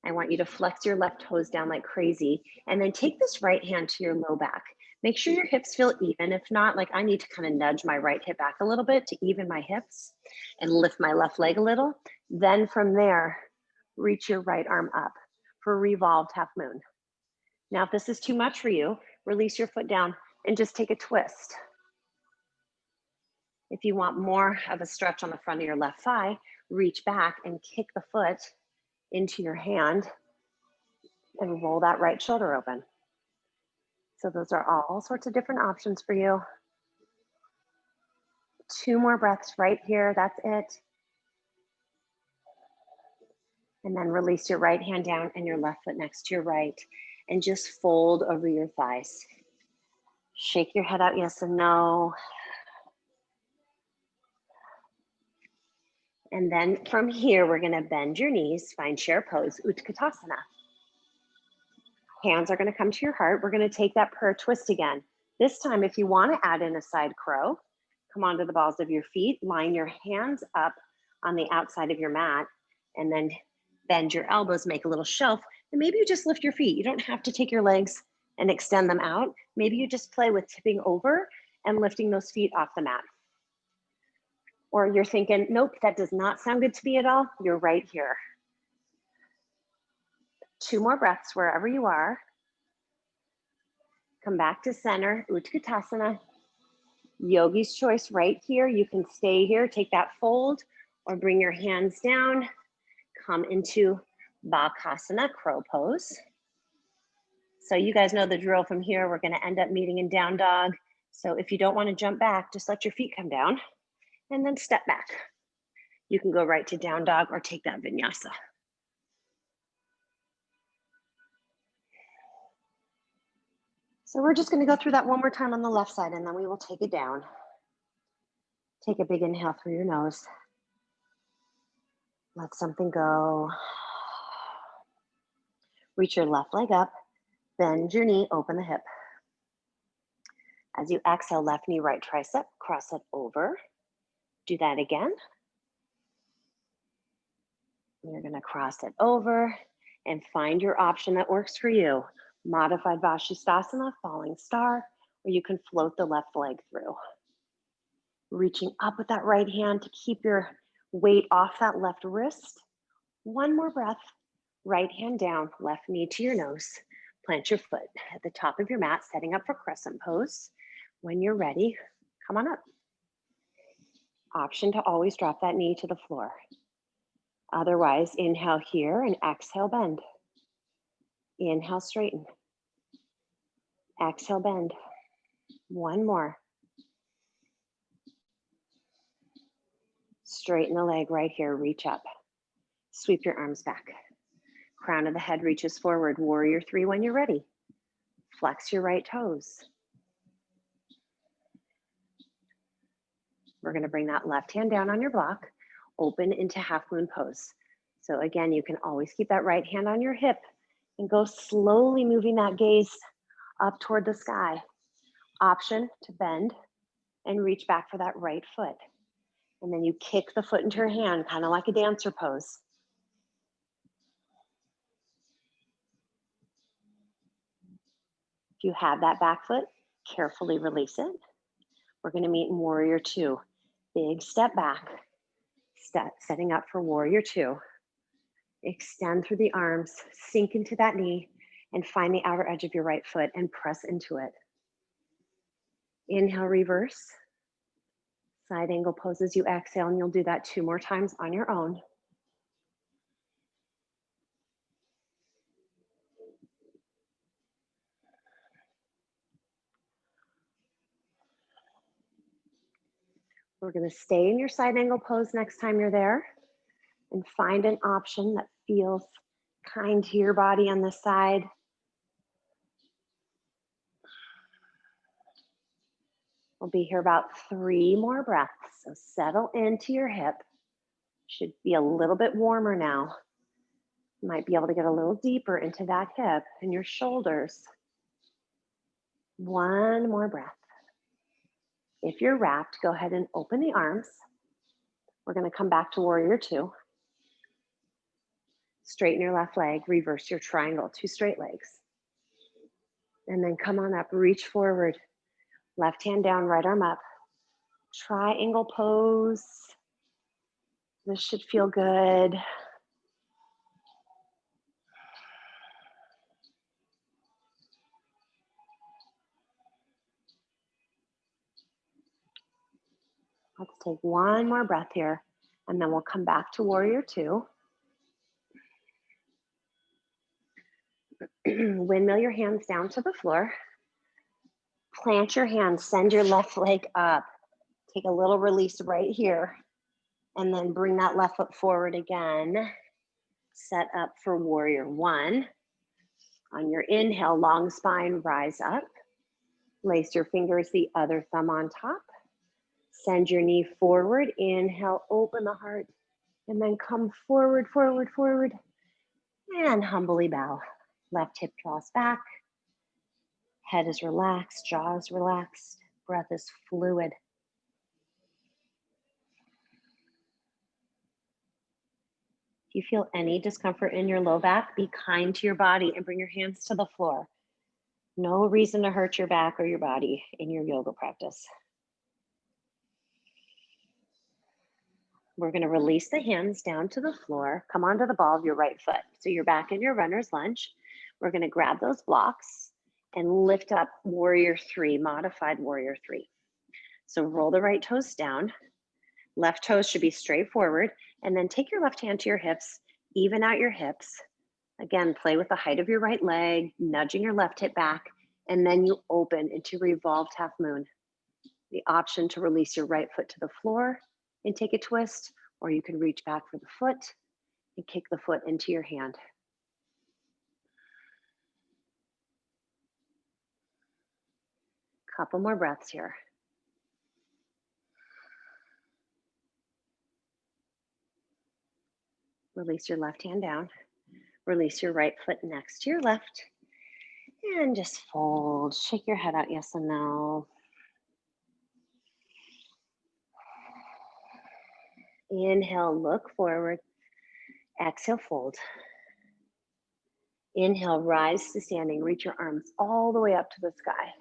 I want you to flex your left toes down like crazy, and then take this right hand to your low back. Make sure your hips feel even. If not, like I need to kind of nudge my right hip back a little bit to even my hips and lift my left leg a little. Then from there, reach your right arm up for revolved half moon. Now, if this is too much for you, release your foot down and just take a twist. If you want more of a stretch on the front of your left thigh, reach back and kick the foot into your hand and roll that right shoulder open. So those are all sorts of different options for you. Two more breaths right here, that's it. And then release your right hand down and your left foot next to your right and just fold over your thighs. Shake your head out, yes and no. And then from here, we're gonna bend your knees, find chair pose, Utkatasana. Hands are gonna come to your heart. We're gonna take that prayer twist again. This time, if you wanna add in a side crow, come onto the balls of your feet, line your hands up on the outside of your mat, and then bend your elbows, make a little shelf, and maybe you just lift your feet. You don't have to take your legs and extend them out. Maybe you just play with tipping over and lifting those feet off the mat. Or you're thinking, nope, that does not sound good to me at all. You're right here. 2 more breaths wherever you are. Come back to center, Utkatasana. Yogi's choice right here. You can stay here, take that fold, or bring your hands down. Come into Bakasana, crow pose. So you guys know the drill from here. We're gonna end up meeting in down dog. So if you don't wanna jump back, just let your feet come down and then step back. You can go right to down dog or take that vinyasa. So we're just gonna go through that one more time on the left side and then we will take it down. Take a big inhale through your nose. Let something go. Reach your left leg up, bend your knee, open the hip. As you exhale, left knee, right tricep, cross it over. Do that again. You're gonna cross it over and find your option that works for you. Modified Vashisthasana, falling star, or you can float the left leg through. Reaching up with that right hand to keep your weight off that left wrist. One more breath, right hand down, left knee to your nose. Plant your foot at the top of your mat, setting up for crescent pose. When you're ready, come on up. Option to always drop that knee to the floor. Otherwise, inhale here and exhale, bend. Inhale, straighten. Exhale, bend. One more. Straighten the leg right here, reach up. Sweep your arms back. Crown of the head reaches forward, warrior 3 when you're ready. Flex your right toes. We're gonna bring that left hand down on your block, open into half moon pose. So again, you can always keep that right hand on your hip and go slowly moving that gaze up toward the sky. Option to bend and reach back for that right foot. And then you kick the foot into your hand, kind of like a dancer pose. If you have that back foot, carefully release it. We're gonna meet in warrior 2. Big step back, setting up for warrior 2. Extend through the arms, sink into that knee, and find the outer edge of your right foot and press into it. Inhale, reverse. Side angle pose as you exhale, and you'll do that 2 more times on your own. We're gonna stay in your side angle pose next time you're there and find an option that feels kind to your body on this side. We'll be here about 3 more breaths, so settle into your hip. Should be a little bit warmer now. You might be able to get a little deeper into that hip and your shoulders. 1 more breath. If you're wrapped, go ahead and open the arms. We're gonna come back to warrior 2. Straighten your left leg, reverse your triangle, 2 straight legs. And then come on up, reach forward. Left hand down, right arm up. Triangle pose. This should feel good. Let's take 1 more breath here, and then we'll come back to warrior 2. Windmill your hands down to the floor. Plant your hands, send your left leg up. Take a little release right here, and then bring that left foot forward again. Set up for warrior 1. On your inhale, long spine, rise up. Lace your fingers, the other thumb on top. Send your knee forward. Inhale, open the heart. And then come forward, forward, forward, and humbly bow. Left hip draws back, head is relaxed, jaw is relaxed, breath is fluid. If you feel any discomfort in your low back, be kind to your body and bring your hands to the floor. No reason to hurt your back or your body in your yoga practice. We're going to release the hands down to the floor. Come onto the ball of your right foot. So you're back in your runner's lunge. We're going to grab those blocks and lift up warrior three, modified warrior three. So roll the right toes down. Left toes should be straight forward. And then take your left hand to your hips, even out your hips. Again, play with the height of your right leg, nudging your left hip back, and then you open into revolved half moon. The option to release your right foot to the floor and take a twist, or you can reach back for the foot and kick the foot into your hand. Couple more breaths here. Release your left hand down. Release your right foot next to your left. And just fold. Shake your head out, yes and no. Inhale, look forward. Exhale, fold. Inhale, rise to standing. Reach your arms all the way up to the sky.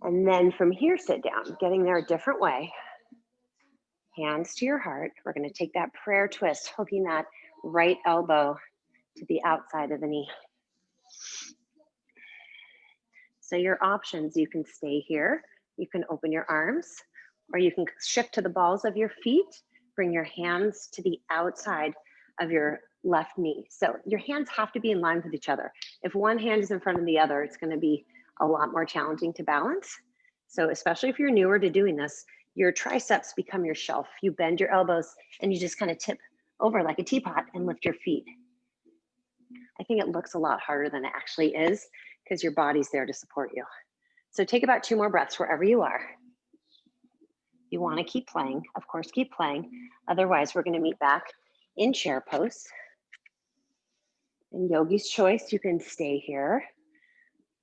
And then from here, sit down, getting there a different way. Hands to your heart. We're going to take that prayer twist, hooking that right elbow to the outside of the knee. So your options, you can stay here, you can open your arms, or you can shift to the balls of your feet, bring your hands to the outside of your left knee. So your hands have to be in line with each other. If one hand is in front of the other, it's going to be a lot more challenging to balance. So especially if you're newer to doing this, your triceps become your shelf. You bend your elbows and you just kind of tip over like a teapot and lift your feet. I think it looks a lot harder than it actually is because your body's there to support you. So take about 2 more breaths wherever you are. You want to keep playing, of course, keep playing. Otherwise, we're going to meet back in chair pose. In yogi's choice, you can stay here.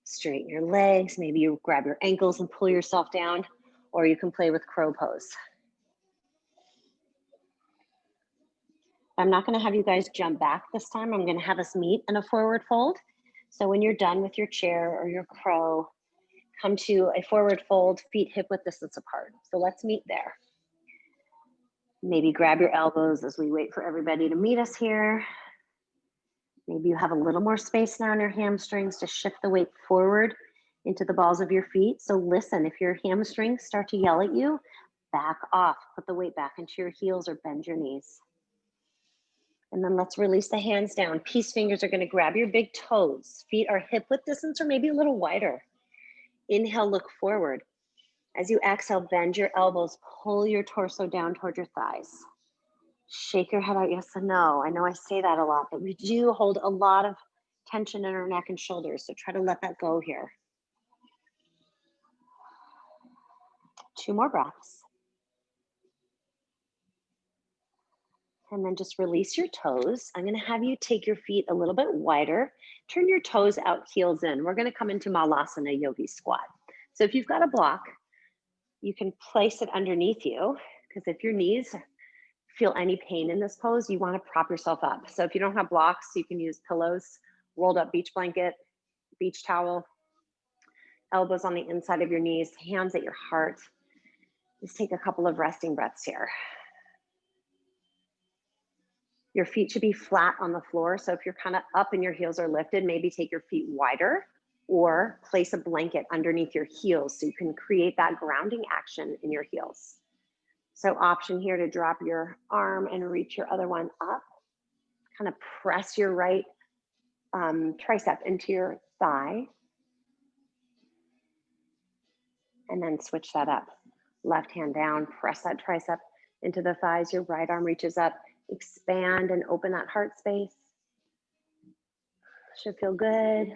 Straighten your legs. Maybe you grab your ankles and pull yourself down, or you can play with crow pose. I'm not going to have you guys jump back this time. I'm going to have us meet in a forward fold. So when you're done with your chair or your crow, come to a forward fold, feet hip width distance apart. So let's meet there. Maybe grab your elbows as we wait for everybody to meet us here. Maybe you have a little more space now in your hamstrings to shift the weight forward into the balls of your feet. So listen, if your hamstrings start to yell at you, back off. Put the weight back into your heels or bend your knees. And then let's release the hands down. Peace fingers are going to grab your big toes. Feet are hip width distance or maybe a little wider. Inhale, look forward. As you exhale, bend your elbows, pull your torso down toward your thighs. Shake your head out, yes and no. I know I say that a lot, but we do hold a lot of tension in our neck and shoulders, so try to let that go here. 2 more breaths. And then just release your toes. I'm going to have you take your feet a little bit wider. Turn your toes out, heels in. We're going to come into Malasana Yogi Squat. So if you've got a block, you can place it underneath you, because if your knees feel any pain in this pose, you want to prop yourself up. So if you don't have blocks, you can use pillows, rolled up beach blanket, beach towel, elbows on the inside of your knees, hands at your heart. Just take a couple of resting breaths here. Your feet should be flat on the floor. So if you're kind of up and your heels are lifted, maybe take your feet wider or place a blanket underneath your heels so you can create that grounding action in your heels. So option here to drop your arm and reach your other one up. Kind of press your right tricep into your thigh. And then switch that up. Left hand down, press that tricep into the thighs. Your right arm reaches up. Expand and open that heart space. Should feel good.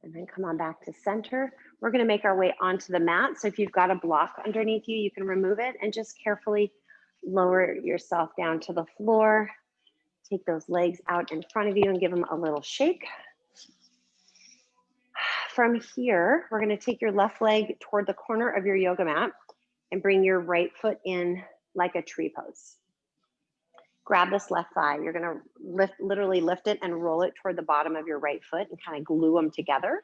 And then come on back to center. We're gonna make our way onto the mat. So if you've got a block underneath you, you can remove it and just carefully lower yourself down to the floor. Take those legs out in front of you and give them a little shake. From here, we're gonna take your left leg toward the corner of your yoga mat and bring your right foot in like a tree pose. Grab this left thigh. You're gonna literally lift it and roll it toward the bottom of your right foot and kind of glue them together.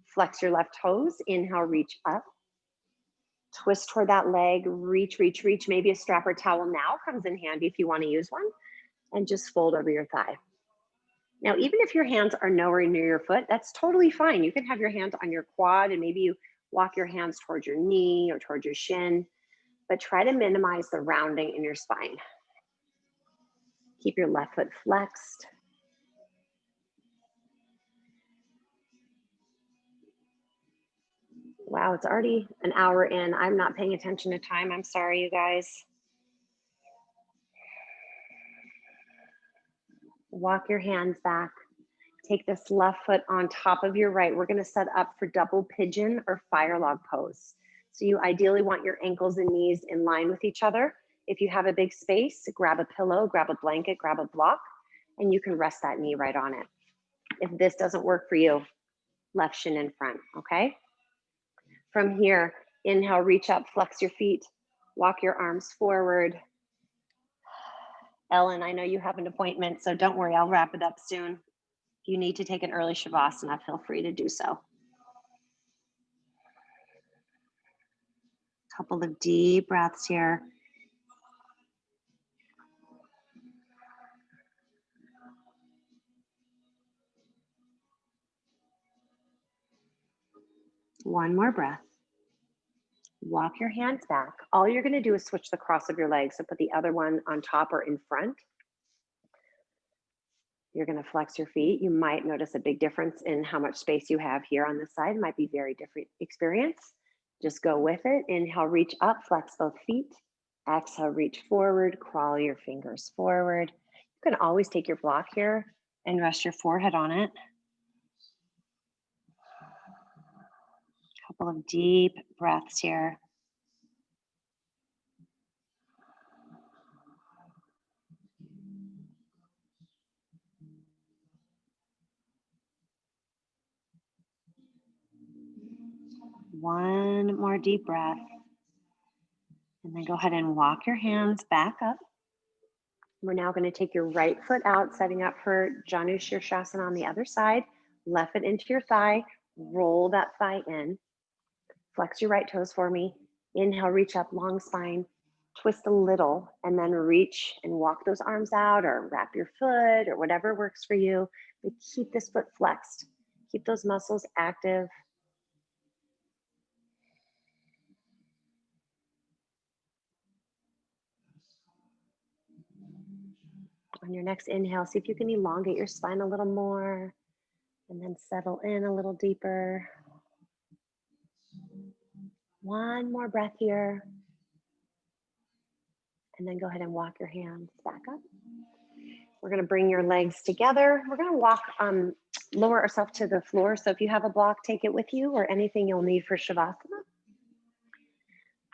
Flex your left toes. Inhale, reach up. Twist toward that leg, reach, reach, reach. Maybe a strap or towel now comes in handy if you want to use one. And just fold over your thigh. Now, even if your hands are nowhere near your foot, that's totally fine. You can have your hands on your quad and maybe you walk your hands towards your knee or towards your shin, but try to minimize the rounding in your spine. Keep your left foot flexed. Wow, it's already an hour in. I'm not paying attention to time. I'm sorry, you guys. Walk your hands back. Take this left foot on top of your right. We're gonna set up for double pigeon or fire log pose. So you ideally want your ankles and knees in line with each other. If you have a big space, grab a pillow, grab a blanket, grab a block, and you can rest that knee right on it. If this doesn't work for you, left shin in front, okay? From here, inhale, reach up, flex your feet, walk your arms forward. Ellen, I know you have an appointment, so don't worry, I'll wrap it up soon. If you need to take an early Shavasana, feel free to do so. Couple of deep breaths here. One more breath. Walk your hands back. All you're gonna do is switch the cross of your legs. So put the other one on top or in front. You're gonna flex your feet. You might notice a big difference in how much space you have here on this side. It might be very different experience. Just go with it. Inhale, reach up, flex both feet. Exhale, reach forward, crawl your fingers forward. You can always take your block here and rest your forehead on it. Couple of deep breaths here. One more deep breath. And then go ahead and walk your hands back up. We're now going to take your right foot out, setting up for Janu Shirshasana on the other side. Left foot into your thigh. Roll that thigh in. Flex your right toes for me. Inhale, reach up, long spine. Twist a little, and then reach and walk those arms out or wrap your foot or whatever works for you. But keep this foot flexed. Keep those muscles active. On your next inhale, see if you can elongate your spine a little more and then settle in a little deeper. One more breath here. And then go ahead and walk your hands back up. We're gonna bring your legs together. We're gonna walk, lower ourselves to the floor. So if you have a block, take it with you or anything you'll need for Shavasana.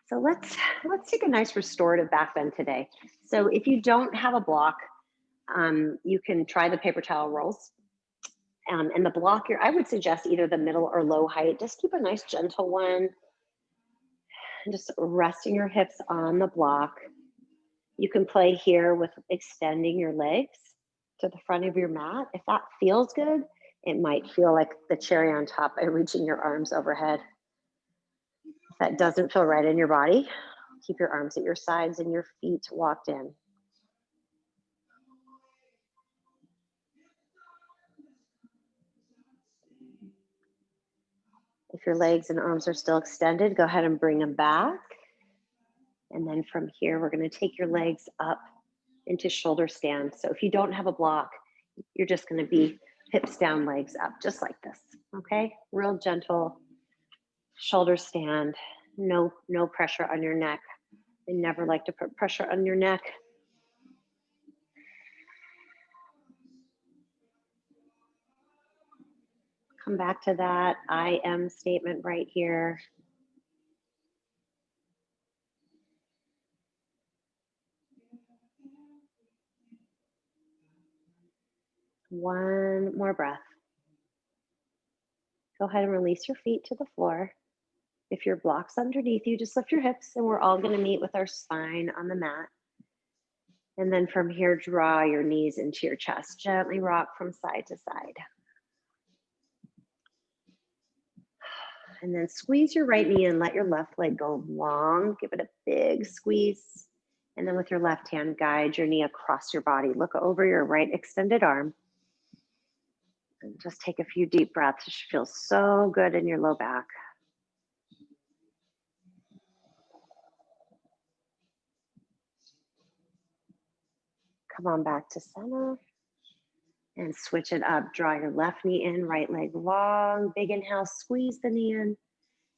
So let's take a nice restorative back bend today. So if you don't have a block, you can try the paper towel rolls. And the block here, I would suggest either the middle or low height. Just keep a nice gentle one. And just resting your hips on the block. You can play here with extending your legs to the front of your mat. If that feels good, it might feel like the cherry on top by reaching your arms overhead. If that doesn't feel right in your body, keep your arms at your sides and your feet walked in. If your legs and arms are still extended, go ahead and bring them back. And then from here, we're going to take your legs up into shoulder stand. So if you don't have a block, you're just going to be hips down, legs up, just like this. Okay, real gentle shoulder stand. No pressure on your neck. I never like to put pressure on your neck. Come back to that I am statement right here. One more breath. Go ahead and release your feet to the floor. If your block's underneath you, just lift your hips and we're all going to meet with our spine on the mat. And then from here, draw your knees into your chest. Gently rock from side to side. And then squeeze your right knee and let your left leg go long. Give it a big squeeze. And then with your left hand, guide your knee across your body. Look over your right extended arm. And just take a few deep breaths. It feels so good in your low back. Come on back to center. And switch it up. Draw your left knee in, right leg long. Big inhale, squeeze the knee in.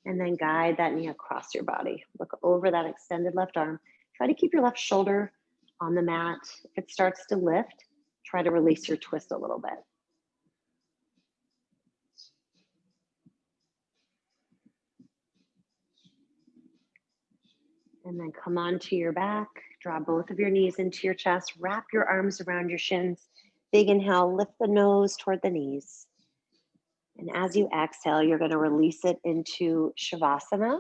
And then guide that knee across your body. Look over that extended left arm. Try to keep your left shoulder on the mat. If it starts to lift, try to release your twist a little bit. And then come onto your back. Draw both of your knees into your chest. Wrap your arms around your shins. Big inhale, lift the nose toward the knees. And as you exhale, you're going to release it into Shavasana.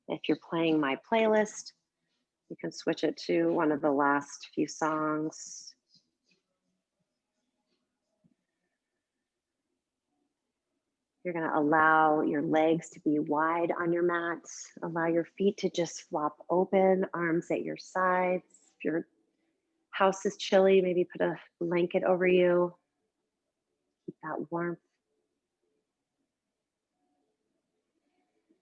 If you're playing my playlist, you can switch it to one of the last few songs. You're going to allow your legs to be wide on your mat. Allow your feet to just flop open, arms at your sides. If your house is chilly, maybe put a blanket over you. Keep that warmth.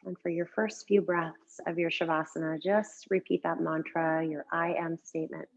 And for your first few breaths of your Shavasana, just repeat that mantra, your I am statement.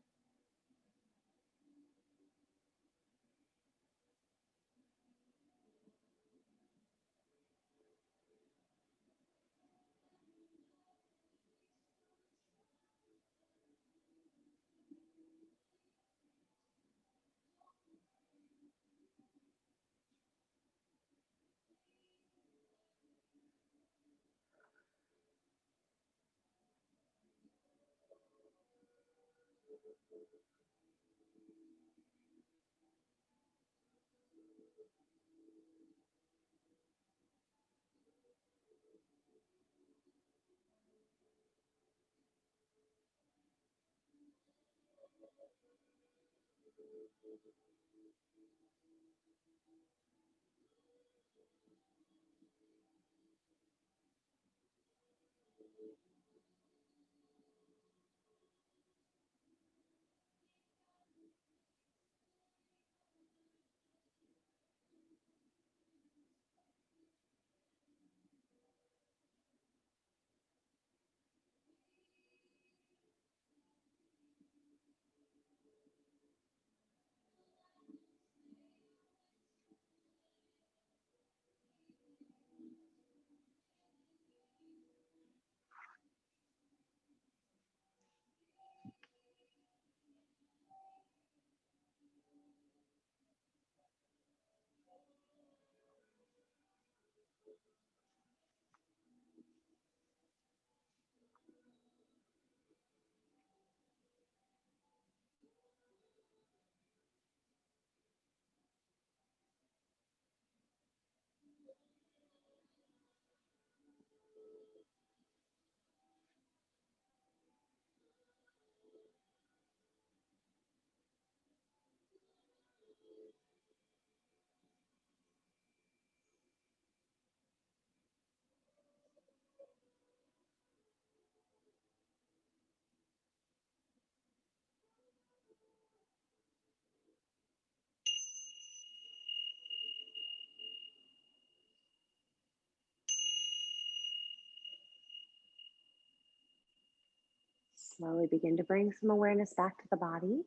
Slowly begin to bring some awareness back to the body.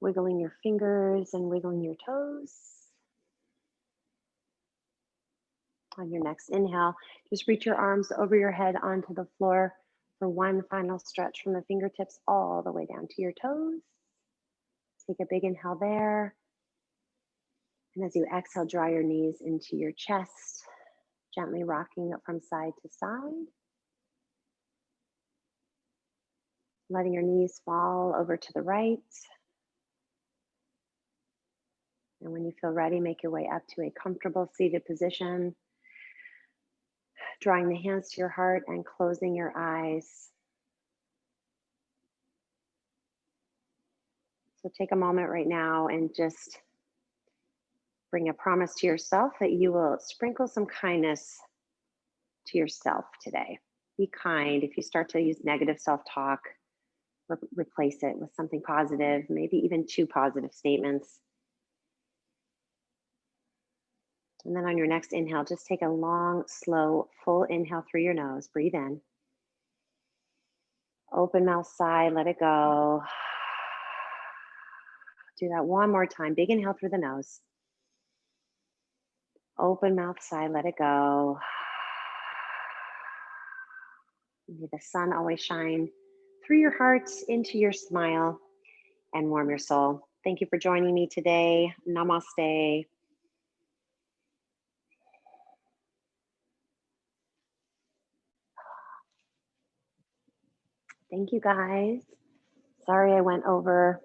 Wiggling your fingers and wiggling your toes. On your next inhale, just reach your arms over your head onto the floor for one final stretch from the fingertips all the way down to your toes. Take a big inhale there. And as you exhale, draw your knees into your chest, gently rocking it from side to side. Letting your knees fall over to the right. And when you feel ready, make your way up to a comfortable seated position. Drawing the hands to your heart and closing your eyes. So take a moment right now and just bring a promise to yourself that you will sprinkle some kindness to yourself today. Be kind. If you start to use negative self-talk, replace it with something positive, maybe even 2 positive statements. And then on your next inhale, just take a long, slow, full inhale through your nose. Breathe in. Open mouth, sigh, let it go. Do that one more time. Big inhale through the nose. Open mouth, sigh, let it go. May the sun always shine through your heart into your smile and warm your soul. Thank you for joining me today. Namaste. Thank you guys. Sorry I went over